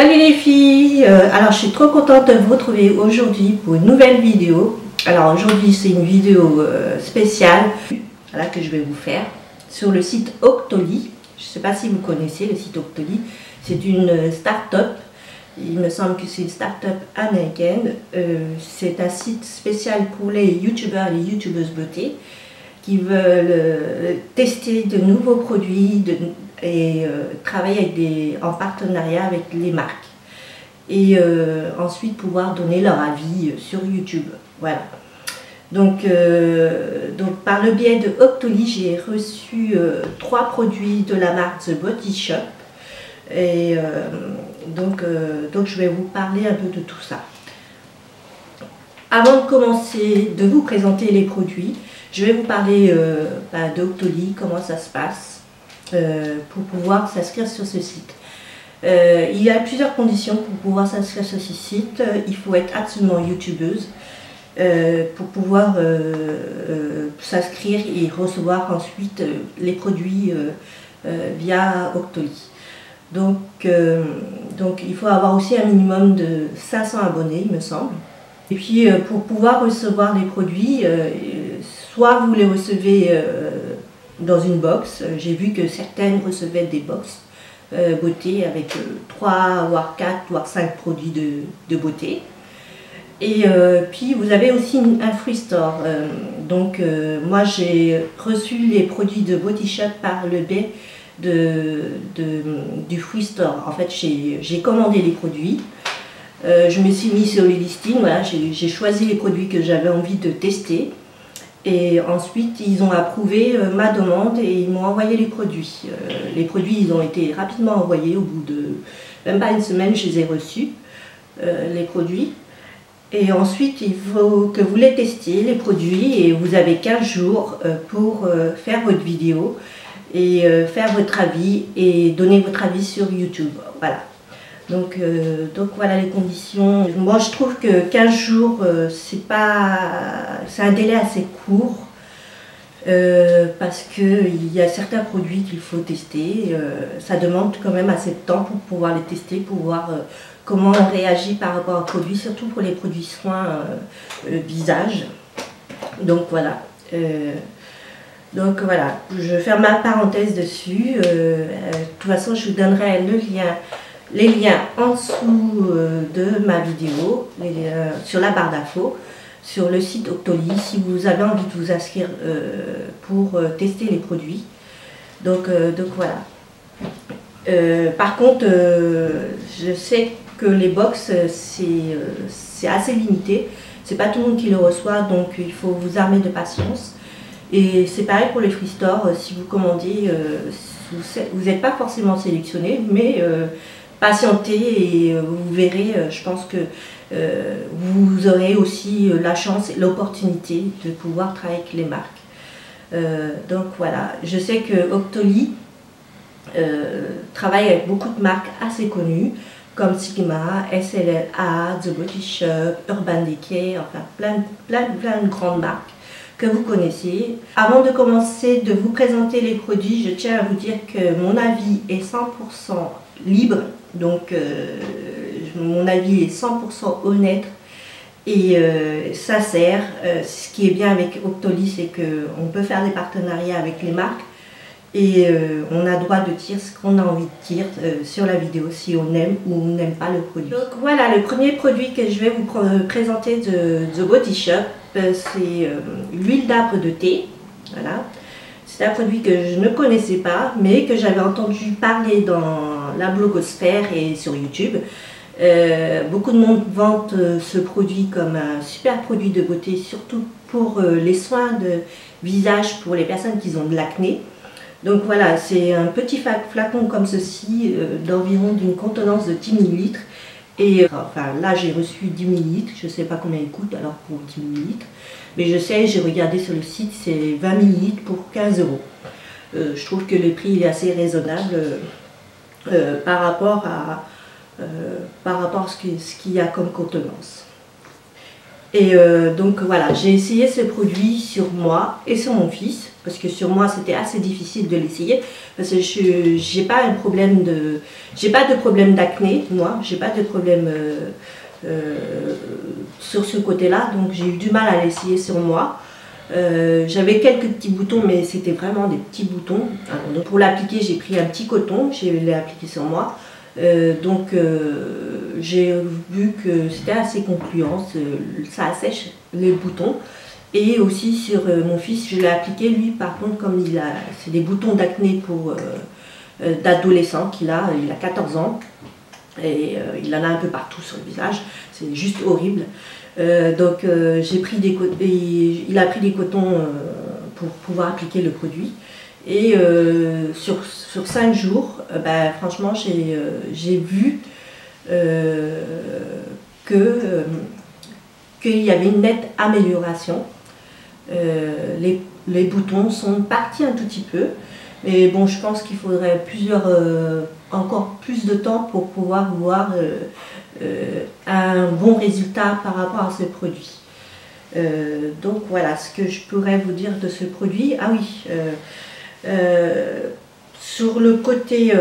Salut les filles, alors je suis trop contente de vous retrouver aujourd'hui pour une nouvelle vidéo. Alors aujourd'hui c'est une vidéo spéciale voilà, que je vais vous faire sur le site Octoly. Je ne sais pas si vous connaissez le site Octoly, c'est une start-up. Il me semble que c'est une start-up américaine. C'est un site spécial pour les youtubeurs et les youtubeuses beauté qui veulent tester de nouveaux produits et travailler en partenariat avec les marques. Et ensuite pouvoir donner leur avis sur YouTube. Voilà. Donc par le biais de Octoly, j'ai reçu 3 produits de la marque The Body Shop. Et donc je vais vous parler un peu de tout ça. Avant de commencer, de vous présenter les produits, je vais vous parler d'Octoly, comment ça se passe pour pouvoir s'inscrire sur ce site. Il y a plusieurs conditions pour pouvoir s'inscrire sur ce site. Il faut être absolument youtubeuse pour pouvoir s'inscrire et recevoir ensuite les produits via Octoly. Donc il faut avoir aussi un minimum de 500 abonnés, il me semble. Et puis pour pouvoir recevoir les produits, soit vous les recevez dans une box. J'ai vu que certaines recevaient des box beauté avec 3, voire 4, voire 5 produits de beauté. Et puis vous avez aussi un free store. Moi j'ai reçu les produits de Body Shop par le biais du free store. En fait j'ai commandé les produits. Je me suis mis sur les listings, voilà, j'ai choisi les produits que j'avais envie de tester et ensuite ils ont approuvé ma demande et ils m'ont envoyé les produits. Les produits ils ont été rapidement envoyés, au bout de même pas une semaine je les ai reçus, les produits. Et ensuite il faut que vous les testiez, les produits, et vous avez 15 jours pour faire votre vidéo et faire votre avis et donner votre avis sur YouTube. Voilà. Donc voilà les conditions. Moi je trouve que 15 jours c'est un délai assez court parce qu'il y a certains produits qu'il faut tester. Ça demande quand même assez de temps pour pouvoir les tester, pour voir comment on réagit par rapport aux produits, surtout pour les produits soins visage. Donc voilà. Je ferme ma parenthèse dessus. De toute façon je vous donnerai les liens en dessous de ma vidéo, sur la barre d'infos, sur le site Octoly, si vous avez envie de vous inscrire pour tester les produits. Donc voilà. Par contre, je sais que les box, c'est assez limité. C'est pas tout le monde qui le reçoit, donc il faut vous armer de patience. Et c'est pareil pour les free store. Si vous commandez, vous n'êtes pas forcément sélectionné, mais patientez et vous verrez, je pense que vous aurez aussi la chance et l'opportunité de pouvoir travailler avec les marques. Donc voilà, je sais que Octoly travaille avec beaucoup de marques assez connues comme Sigma, SLA, The Body Shop, Urban Decay, enfin plein de grandes marques que vous connaissez. Avant de commencer de vous présenter les produits, je tiens à vous dire que mon avis est 100% libre. Donc mon avis est 100% honnête et sincère. Ce qui est bien avec Octoly, c'est qu'on peut faire des partenariats avec les marques et on a le droit de dire ce qu'on a envie de dire sur la vidéo, si on aime ou on n'aime pas le produit. Donc voilà, le premier produit que je vais vous présenter de The Body Shop, c'est l'huile d'arbre de thé. Voilà. C'est un produit que je ne connaissais pas, mais que j'avais entendu parler dans la blogosphère et sur YouTube. Beaucoup de monde vante ce produit comme un super produit de beauté, surtout pour les soins de visage pour les personnes qui ont de l'acné. Donc voilà, c'est un petit flacon comme ceci, d'environ d'une contenance de 10 ml. Et enfin là j'ai reçu 10 ml, je ne sais pas combien il coûte alors pour 10 ml. Mais je sais, j'ai regardé sur le site, c'est 20 ml pour 15 €. Je trouve que le prix il est assez raisonnable par rapport à ce qu'il y a comme contenance. Et donc voilà, j'ai essayé ce produit sur moi et sur mon fils, parce que sur moi c'était assez difficile de l'essayer, parce que j'ai pas un problème de, j'ai pas de problème d'acné, moi, j'ai pas de problème sur ce côté-là, donc j'ai eu du mal à l'essayer sur moi. J'avais quelques petits boutons, mais c'était vraiment des petits boutons. Alors, donc pour l'appliquer, j'ai pris un petit coton, je l'ai appliqué sur moi. J'ai vu que c'était assez concluant, ça assèche les boutons. Et aussi sur mon fils, je l'ai appliqué, lui par contre, comme c'est des boutons d'acné pour d'adolescent qu'il a, il a 14 ans. Et il en a un peu partout sur le visage, c'est juste horrible. J'ai pris il a pris des cotons pour pouvoir appliquer le produit. Et sur 5 jours, franchement, j'ai vu qu'il y avait une nette amélioration. Les boutons sont partis un tout petit peu. Mais bon, je pense qu'il faudrait encore plus de temps pour pouvoir voir un bon résultat par rapport à ce produit. Donc voilà ce que je pourrais vous dire de ce produit. Ah oui, sur le côté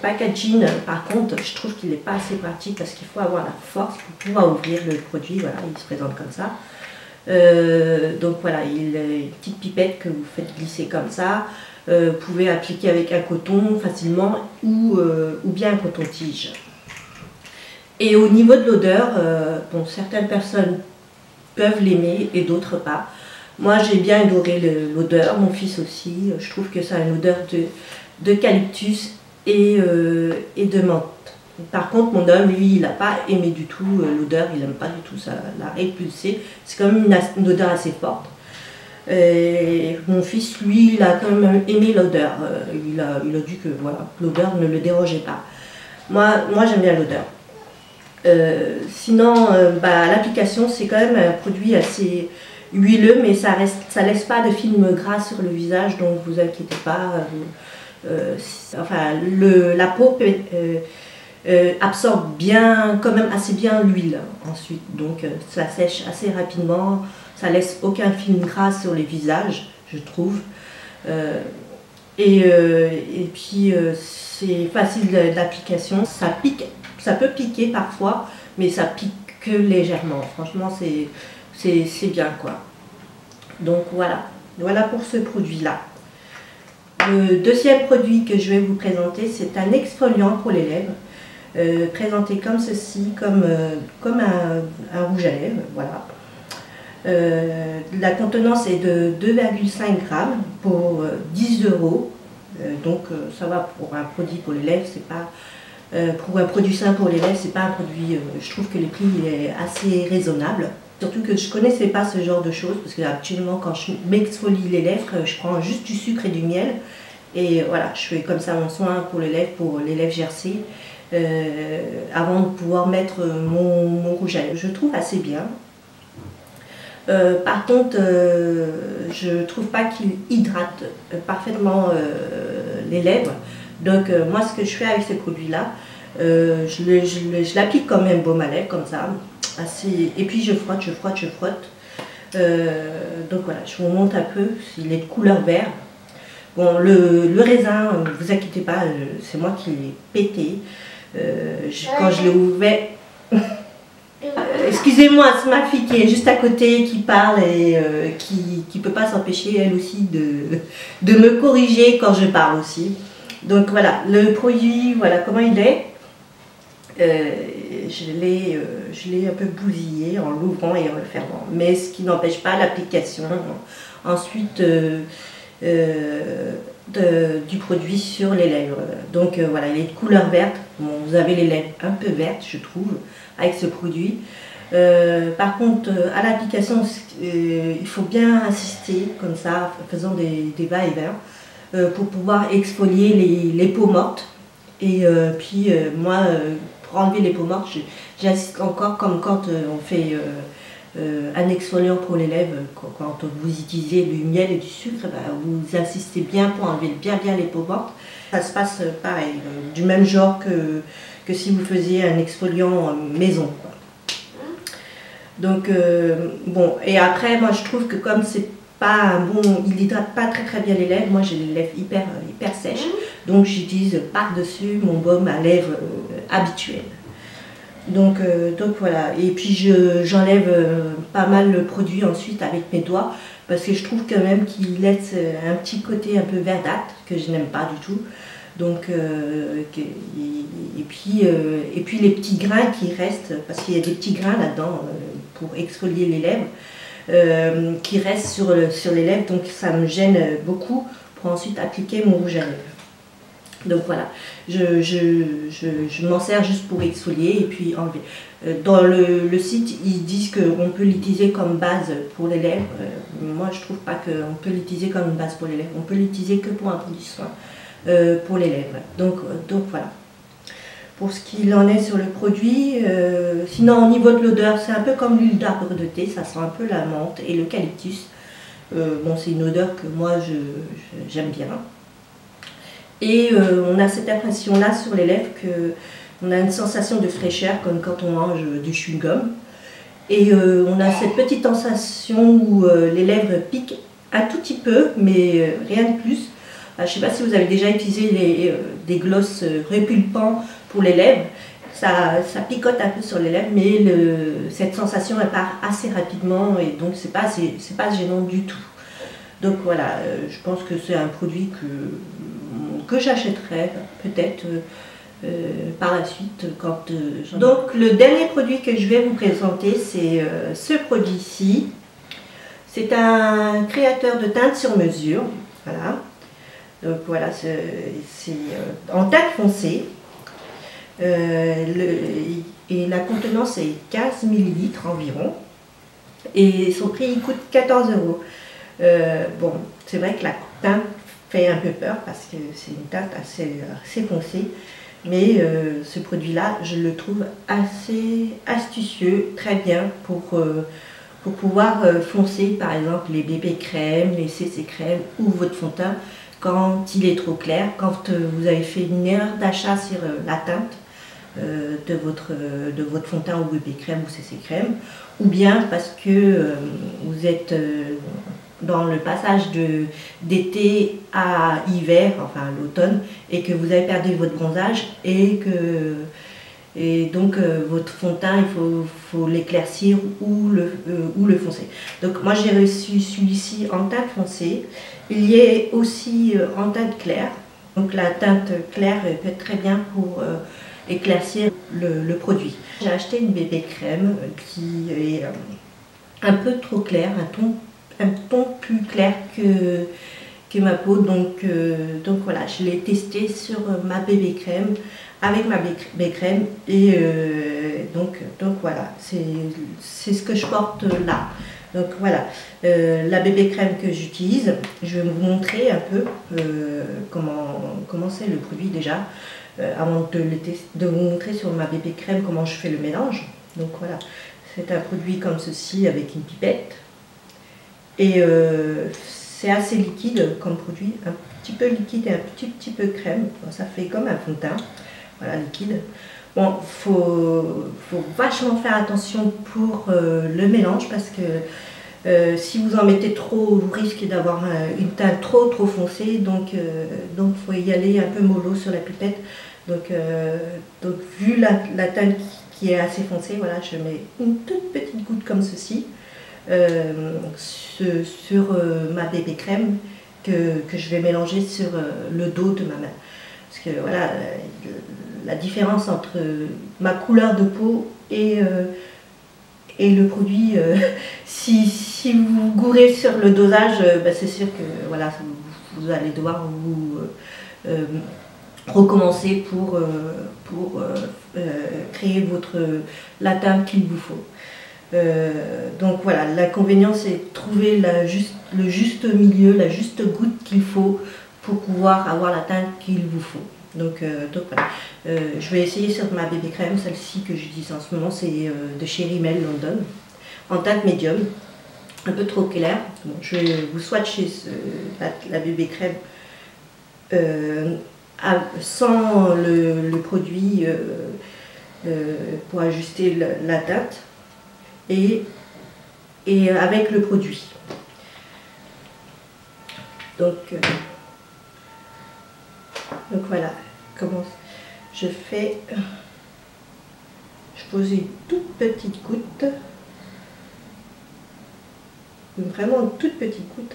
packaging, par contre, je trouve qu'il n'est pas assez pratique parce qu'il faut avoir la force pour pouvoir ouvrir le produit. Voilà, il se présente comme ça. Donc voilà, il a une petite pipette que vous faites glisser comme ça. Vous pouvez appliquer avec un coton facilement ou bien un coton-tige. Et au niveau de l'odeur, bon, certaines personnes peuvent l'aimer et d'autres pas. Moi j'ai bien adoré l'odeur, mon fils aussi. Je trouve que ça a une odeur d'eucalyptus et de menthe. Par contre mon homme, lui, il n'a pas aimé du tout l'odeur, il n'aime pas du tout, ça l'a répulsé. C'est quand même une odeur assez forte. Et mon fils, lui, il a quand même aimé l'odeur. Il a dit que voilà, l'odeur ne le dérangeait pas. Moi j'aime bien l'odeur. Sinon, l'application, c'est quand même un produit assez huileux, mais ça laisse pas de film gras sur le visage, donc vous inquiétez pas. La peau absorbe bien, quand même assez bien l'huile ensuite, donc ça sèche assez rapidement. Ça laisse aucun film gras sur les visages, je trouve. Et puis c'est facile d'application. Ça pique, ça peut piquer parfois, mais ça pique que légèrement. Franchement, c'est bien quoi. Donc voilà pour ce produit-là. Le deuxième produit que je vais vous présenter, c'est un exfoliant pour les lèvres, présenté comme ceci, comme un rouge à lèvres, voilà. La contenance est de 2,5 grammes pour 10 €. Donc ça va pour un produit pour les lèvres, c'est pas pour un produit sain pour les lèvres, c'est pas un produit. Je trouve que les prix est assez raisonnable. Surtout que je connaissais pas ce genre de choses parce que actuellement quand je m'exfolie les lèvres, je prends juste du sucre et du miel et voilà, je fais comme ça mon soin pour les lèvres gercées avant de pouvoir mettre mon rouge à lèvres. Je trouve assez bien. Par contre, je trouve pas qu'il hydrate parfaitement les lèvres. Donc moi ce que je fais avec ces produits-là, je l'applique comme un baume à lèvres, comme ça, et puis je frotte. Donc voilà, je vous montre un peu, il est de couleur vert. Bon, le raisin, ne vous inquiétez pas, c'est moi qui l'ai pété. Quand je l'ai ouvert... Excusez-moi, c'est ma fille qui est juste à côté, qui parle et qui ne peut pas s'empêcher elle aussi de me corriger quand je parle aussi. Donc voilà, le produit, voilà comment il est. Je l'ai un peu bousillé en l'ouvrant et en le fermant, mais ce qui n'empêche pas l'application ensuite du produit sur les lèvres. Donc voilà, il est de couleur verte. Bon, vous avez les lèvres un peu vertes, je trouve, avec ce produit. Par contre, à l'application, il faut bien insister comme ça, en faisant des va-et-vient, pour pouvoir exfolier les peaux mortes. Et puis moi, pour enlever les peaux mortes, j'insiste encore comme quand on fait un exfoliant pour les lèvres, quand vous utilisez du miel et du sucre, vous insistez bien pour enlever bien les peaux mortes. Ça se passe pareil, du même genre que si vous faisiez un exfoliant maison, quoi. Donc bon, et après moi je trouve que comme c'est pas un bon, il hydrate pas très bien les lèvres, moi j'ai les lèvres hyper sèches, donc j'utilise par-dessus mon baume à lèvres habituel. Donc voilà, et puis j'enlève pas mal le produit ensuite avec mes doigts, parce que je trouve quand même qu'il laisse un petit côté un peu verdâtre, que je n'aime pas du tout. Donc, et puis les petits grains qui restent, parce qu'il y a des petits grains là-dedans pour exfolier les lèvres, qui restent sur les lèvres, donc ça me gêne beaucoup pour ensuite appliquer mon rouge à lèvres. Donc voilà, je m'en sers juste pour exfolier et puis enlever. Dans le site, ils disent qu'on peut l'utiliser comme base pour les lèvres. Moi, je trouve pas qu'on peut l'utiliser comme une base pour les lèvres. On peut l'utiliser que pour un produit soin pour les lèvres. Donc voilà. Pour ce qu'il en est sur le produit, sinon au niveau de l'odeur, c'est un peu comme l'huile d'arbre de thé, ça sent un peu la menthe et l'eucalyptus. Bon, c'est une odeur que moi j'aime bien. Et on a cette impression-là sur les lèvres qu'on a une sensation de fraîcheur, comme quand on mange du chewing-gum. Et on a cette petite sensation où les lèvres piquent un tout petit peu, mais rien de plus. Je ne sais pas si vous avez déjà utilisé des glosses répulpants pour les lèvres. Ça picote un peu sur les lèvres, mais cette sensation elle part assez rapidement et donc c'est pas gênant du tout. Donc voilà, je pense que c'est un produit que j'achèterai peut-être par la suite. Donc le dernier produit que je vais vous présenter, c'est ce produit-ci. C'est un créateur de teintes sur mesure. Voilà. Donc voilà, c'est en teinte foncée. Et la contenance est 15 ml environ. Et son prix il coûte 14 €. Bon, c'est vrai que la teinte fait un peu peur parce que c'est une teinte assez foncée. Mais ce produit-là, je le trouve assez astucieux, très bien pour pouvoir foncer par exemple les bébés crèmes, les CC crèmes ou votre fond de teint quand il est trop clair, quand vous avez fait une erreur d'achat sur la teinte de votre fond de teint ou bébé crème ou CC crème, ou bien parce que vous êtes dans le passage d'été à hiver, enfin l'automne, et que vous avez perdu votre bronzage et donc votre fond de teint, il faut l'éclaircir ou le foncer. Donc moi j'ai reçu celui-ci en teinte foncée. Il y est aussi en teinte claire. Donc la teinte claire peut être très bien pour éclaircir le produit. J'ai acheté une bébé crème qui est un peu trop claire, un ton plus clair que ma peau. Donc voilà, je l'ai testé sur ma bébé crème, avec ma bébé crème et donc voilà, c'est ce que je porte là. Donc voilà, la bébé crème que j'utilise, je vais vous montrer un peu comment c'est le produit déjà, avant de vous montrer sur ma bébé crème comment je fais le mélange. Donc voilà, c'est un produit comme ceci avec une pipette et c'est assez liquide comme produit, un petit peu liquide et un petit peu crème. Bon, ça fait comme un fond de teint, voilà, liquide. Bon, faut vachement faire attention pour le mélange parce que si vous en mettez trop, vous risquez d'avoir une teinte trop foncée. Donc faut y aller un peu mollo sur la pipette. Donc vu la teinte qui est assez foncée, voilà, je mets une toute petite goutte comme ceci sur ma bébé crème que je vais mélanger sur le dos de ma main. Parce que voilà, la différence entre ma couleur de peau et le produit, si vous gourrez sur le dosage, c'est sûr que voilà, vous allez devoir vous recommencer pour créer la teinte qu'il vous faut. Donc voilà, l'inconvénient c'est de trouver le juste milieu, la juste goutte qu'il faut pour pouvoir avoir la teinte qu'il vous faut. Donc voilà, je vais essayer sur ma bébé crème, celle-ci que j'utilise en ce moment, c'est de chez Rimmel London, en teinte médium, un peu trop clair. Bon, je vais vous swatcher la bébé crème sans le produit pour ajuster la teinte. et avec le produit. Donc voilà comment je fais. Je pose une toute petite goutte, vraiment une toute petite goutte,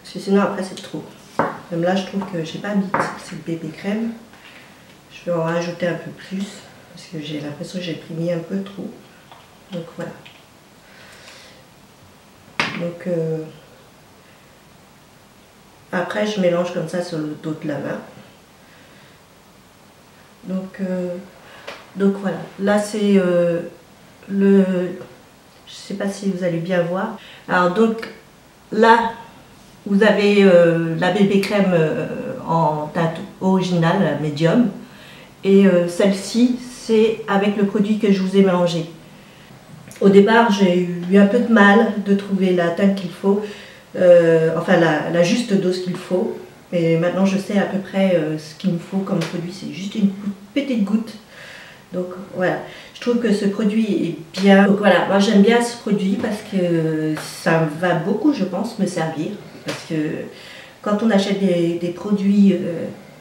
parce que sinon après c'est trop. Même là je trouve que j'ai pas mis c'est le bébé crème. Je vais en rajouter un peu plus parce que j'ai l'impression que j'ai mis un peu trop. Donc voilà. Donc après je mélange comme ça sur le dos de la main. Donc voilà. Là c'est le... Je sais pas si vous allez bien voir. Alors donc là vous avez la bébé crème en teinte originale médium. Et celle-ci, c'est avec le produit que je vous ai mélangé. Au départ, j'ai eu un peu de mal de trouver la teinte qu'il faut, enfin la juste dose qu'il faut. Mais maintenant, je sais à peu près ce qu'il me faut comme produit. C'est juste une petite goutte. Donc voilà, je trouve que ce produit est bien. Donc voilà, moi j'aime bien ce produit parce que ça va beaucoup, je pense, me servir. Parce que quand on achète des produits,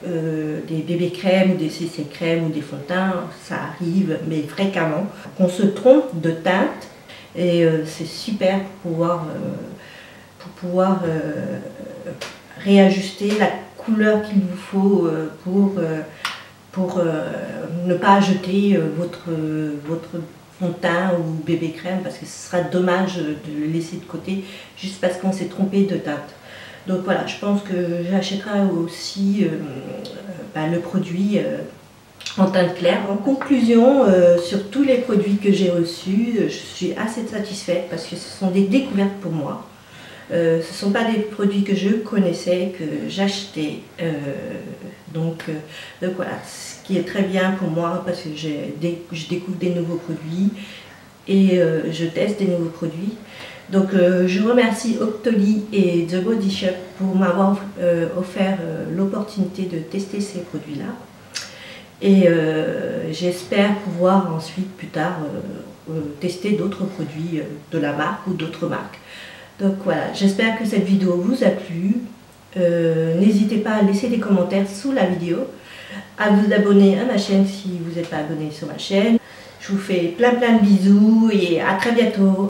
des bébés crèmes ou des CC crèmes ou des fonds de teint, ça arrive, mais fréquemment, qu'on se trompe de teinte. Et c'est super pour pouvoir réajuster la couleur qu'il vous faut pour ne pas jeter votre fond de teint ou bébé crème, parce que ce sera dommage de le laisser de côté juste parce qu'on s'est trompé de teinte. Donc voilà, je pense que j'achèterai aussi le produit en teinte claire. En conclusion, sur tous les produits que j'ai reçus, je suis assez satisfaite parce que ce sont des découvertes pour moi. Ce ne sont pas des produits que je connaissais, que j'achetais. Donc voilà, ce qui est très bien pour moi parce que je découvre des nouveaux produits et je teste des nouveaux produits. Donc je remercie Octoly et The Body Shop pour m'avoir offert l'opportunité de tester ces produits-là. Et j'espère pouvoir ensuite plus tard tester d'autres produits de la marque ou d'autres marques. Donc voilà, j'espère que cette vidéo vous a plu. N'hésitez pas à laisser des commentaires sous la vidéo, à vous abonner à ma chaîne si vous n'êtes pas abonné sur ma chaîne. Je vous fais plein de bisous et à très bientôt.